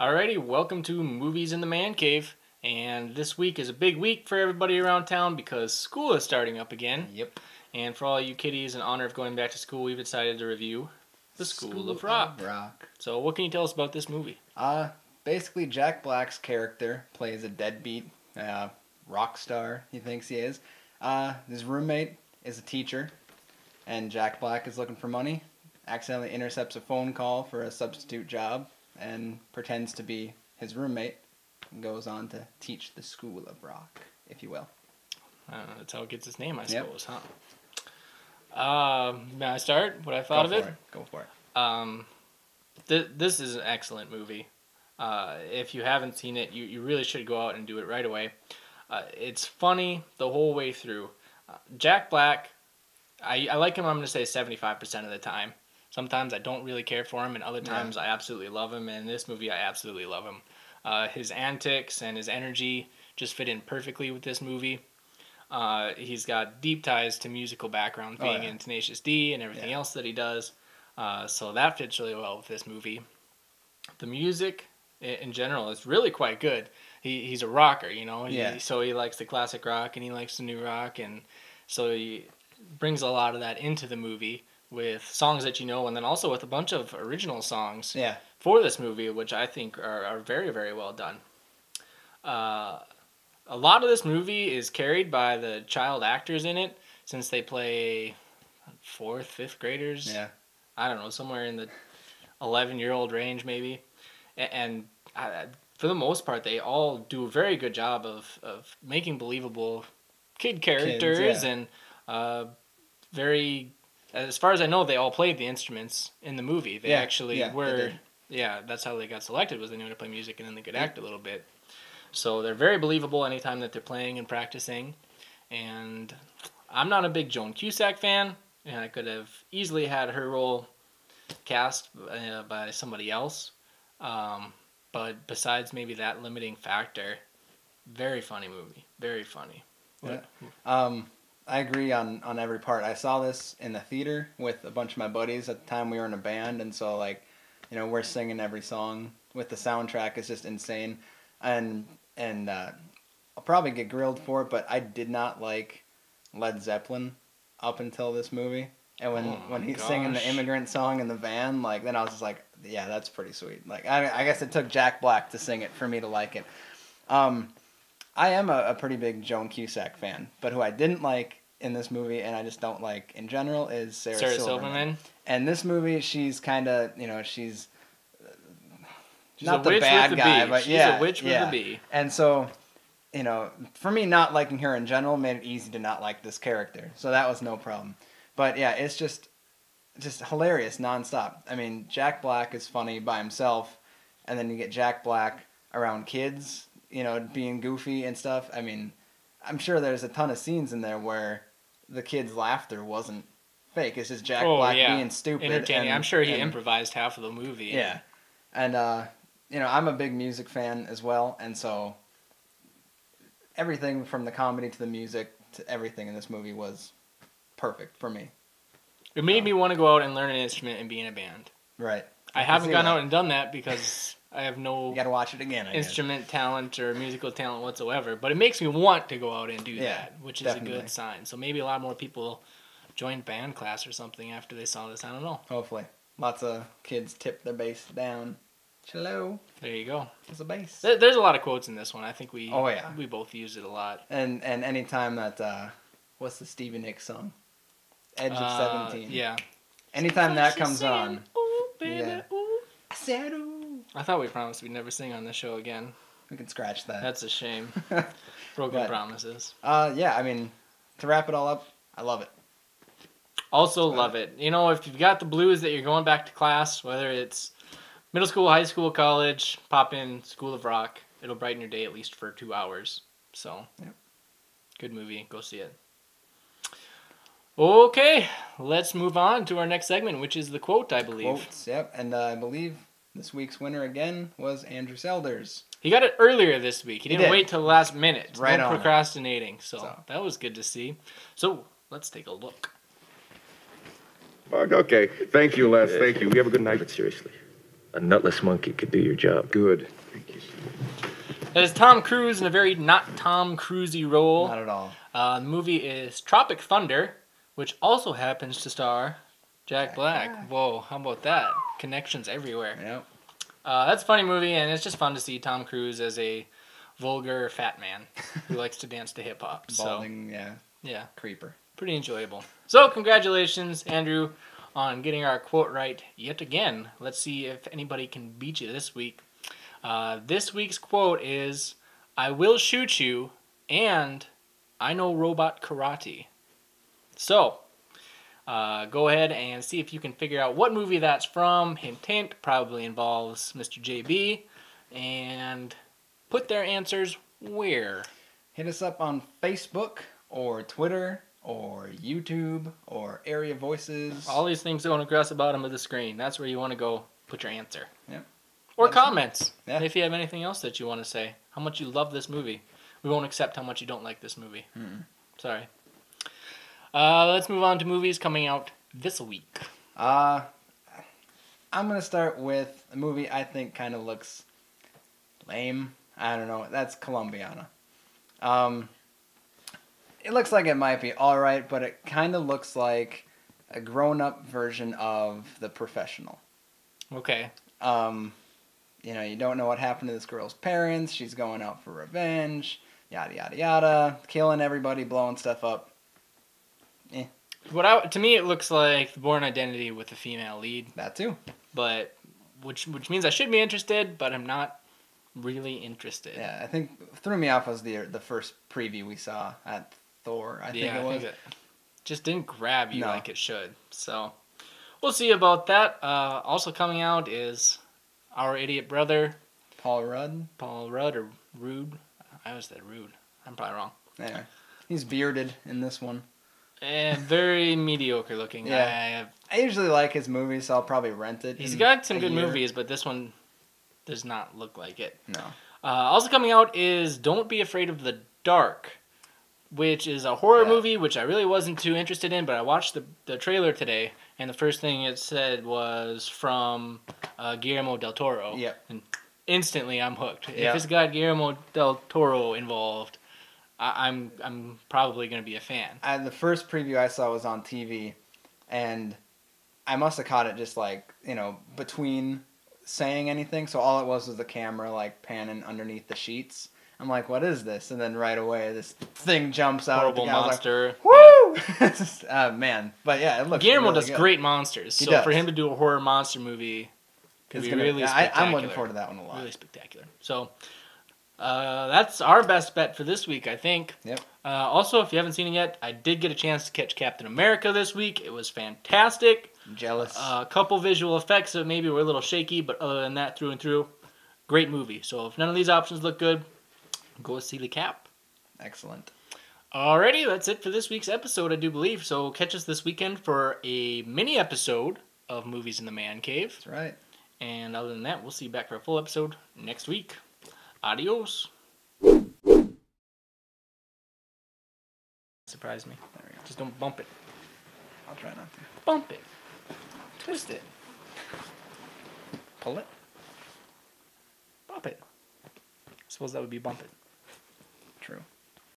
Alrighty, welcome to Movies in the Man Cave. And this week is a big week for everybody around town because school is starting up again. Yep. And for all you kiddies, in honor of going back to school, we've decided to review The School of Rock. So what can you tell us about this movie? Basically Jack Black's character plays a deadbeat rock star, he thinks he is. His roommate is a teacher, and Jack Black is looking for money, accidentally intercepts a phone call for a substitute job, and pretends to be his roommate, and goes on to teach the School of Rock, if you will. That's how it gets its name, I suppose, huh? May I start? What I thought of it? Go for it. This is an excellent movie. If you haven't seen it, you really should go out and do it right away. It's funny the whole way through. Jack Black, I like him, I'm going to say 75% of the time. Sometimes I don't really care for him, and other times I absolutely love him. And in this movie, I absolutely love him. His antics and his energy just fit in perfectly with this movie. He's got deep ties to musical background, being in Tenacious D and everything else that he does. So that fits really well with this movie. The music, in general, is really quite good. He's a rocker, you know. So he likes the classic rock and he likes the new rock, and so he brings a lot of that into the movie with songs that you know, and then also with a bunch of original songs for this movie, which I think are very, very well done. A lot of this movie is carried by the child actors in it, since they play 4th, 5th graders. Yeah. I don't know, somewhere in the 11-year-old range maybe. And for the most part, they all do a very good job of making believable kid characters. And very, as far as I know, they all played the instruments in the movie. They actually were, that's how they got selected, was they knew how to play music and then they could act a little bit. So they're very believable anytime that they're playing and practicing. And I'm not a big Joan Cusack fan, and I could have easily had her role cast by somebody else. But besides maybe that limiting factor, very funny movie. Very funny. Yeah. I agree on every part. I saw this in the theater with a bunch of my buddies at the time. We were in a band, and so we're singing every song with the soundtrack. It's just insane. And I'll probably get grilled for it, but I did not like Led Zeppelin up until this movie. And when he's singing the Immigrant Song in the van, then I was just like, yeah, that's pretty sweet. I guess it took Jack Black to sing it for me to like it. I am a pretty big Joan Cusack fan, but who I didn't like in this movie, and I just don't like in general, is Sarah Silverman. And this movie, she's kind of, she's not the bad guy, but she's a witch with a bee. And so, for me, not liking her in general made it easy to not like this character. So that was no problem. But yeah, it's just hilarious nonstop. I mean, Jack Black is funny by himself, and then you get Jack Black around kids, being goofy and stuff. I mean, I'm sure there's a ton of scenes in there where the kids' laughter wasn't fake. It's just Jack Black being stupid. Entertaining. I'm sure he improvised half of the movie. Yeah. And, I'm a big music fan as well, and so everything from the comedy to the music to everything in this movie was perfect for me. It made me want to go out and learn an instrument and be in a band. Right. I haven't gone out and done that because I have no you gotta watch it again, instrument talent or musical talent whatsoever. But it makes me want to go out and do that, which is a good sign. So maybe a lot more people joined band class or something after they saw this. I don't know. Hopefully. Lots of kids tip their bass down. Hello. There you go. There's a bass. There's a lot of quotes in this one. I think we both used it a lot. And anytime that what's the Stevie Nicks song? Edge of 17. Yeah. Anytime that comes on. Ooh, baby, ooh. I said ooh. I thought we promised we'd never sing on this show again. We can scratch that. That's a shame. Broken promises. Yeah, I mean, to wrap it all up, I love it. Also love it. If you've got the blues that you're going back to class, whether it's middle school, high school, college, pop in School of Rock. It'll brighten your day at least for 2 hours. So, good movie. Go see it. Okay, let's move on to our next segment, which is the quote, I believe. Quotes, yep. And I believe this week's winner again was Andrew Selders. He got it earlier this week. He didn't wait till the last minute. Right no on procrastinating. So that was good to see. So let's take a look. Okay. Thank you, Les. Thank you. You have a good night. But seriously, A nutless monkey could do your job. Good. That is Tom Cruise in a very not Tom Cruisey role. Not at all. The movie is Tropic Thunder, which also happens to star Jack Black. Whoa, how about that? Connections everywhere. Yep. That's a funny movie, and it's just fun to see Tom Cruise as a vulgar fat man who likes to dance to hip hop. Balding, So, yeah, creeper. pretty enjoyable. So, congratulations, Andrew, on getting our quote right yet again. Let's see if anybody can beat you this week. This week's quote is, "I will shoot you, and I know robot karate." So, go ahead and see if you can figure out what movie that's from. Hint, hint, probably involves Mr. JB. And put their answers where? Hit us up on Facebook or Twitter or YouTube or Area Voices. All these things going across the bottom of the screen. That's where you want to go put your answer. Yep. Or Let us know. comments. Yeah. If you have anything else that you want to say. How much you love this movie. We won't accept how much you don't like this movie. Sorry. Let's move on to movies coming out this week. I'm going to start with a movie I think kind of looks lame. I don't know. That's Colombiana. It looks like it might be alright, but it kind of looks like a grown-up version of The Professional. Okay. You don't know what happened to this girl's parents. She's going out for revenge. Yada, yada, yada. Killing everybody, blowing stuff up. To me, it looks like The Bourne Identity with a female lead. That too. But which means I should be interested, but I'm not really interested. Yeah, I think threw me off was the first preview we saw at Thor. I think it was. It just didn't grab you No. like it should. So we'll see about that. Also coming out is Our Idiot Brother, Paul Rudd. Paul Rudd or Rude. I always said Rude. I'm probably wrong. Anyway, he's bearded in this one. And very mediocre looking. Yeah. I usually like his movies, so I'll probably rent it. He's in got some a good year. movies, but this one does not look like it. No. Also coming out is Don't Be Afraid of the Dark, which is a horror movie, which I really wasn't too interested in, but I watched the trailer today, and the first thing it said was from Guillermo del Toro. Yep. And instantly I'm hooked. Yep. If it's got Guillermo del Toro involved, I'm probably going to be a fan. The first preview I saw was on TV, and I must have caught it just between saying anything. So all it was the camera panning underneath the sheets. I'm like, what is this? And then right away, this thing jumps out. Horrible monster. Woo! Man. But yeah, it looks Guillermo really does good. great monsters. He So does. for him to do a horror monster movie could be really spectacular. I'm looking forward to that one a lot. Really spectacular. So that's our best bet for this week, I think. Yep. Also, if you haven't seen it yet, I did get a chance to catch Captain America this week. It was fantastic. Jealous. A couple visual effects that maybe were a little shaky, but other than that, through and through, great movie. So if none of these options look good, go see the Cap. Excellent. Alrighty, that's it for this week's episode, I do believe. So catch us this weekend for a mini episode of Movies in the Man Cave. That's right. And other than that, we'll see you back for a full episode next week. Adios. Surprise me. There we go. Just don't bump it. I'll try not to. Bump it. Twist it. Pull it. Bump it. I suppose that would be bump it. True.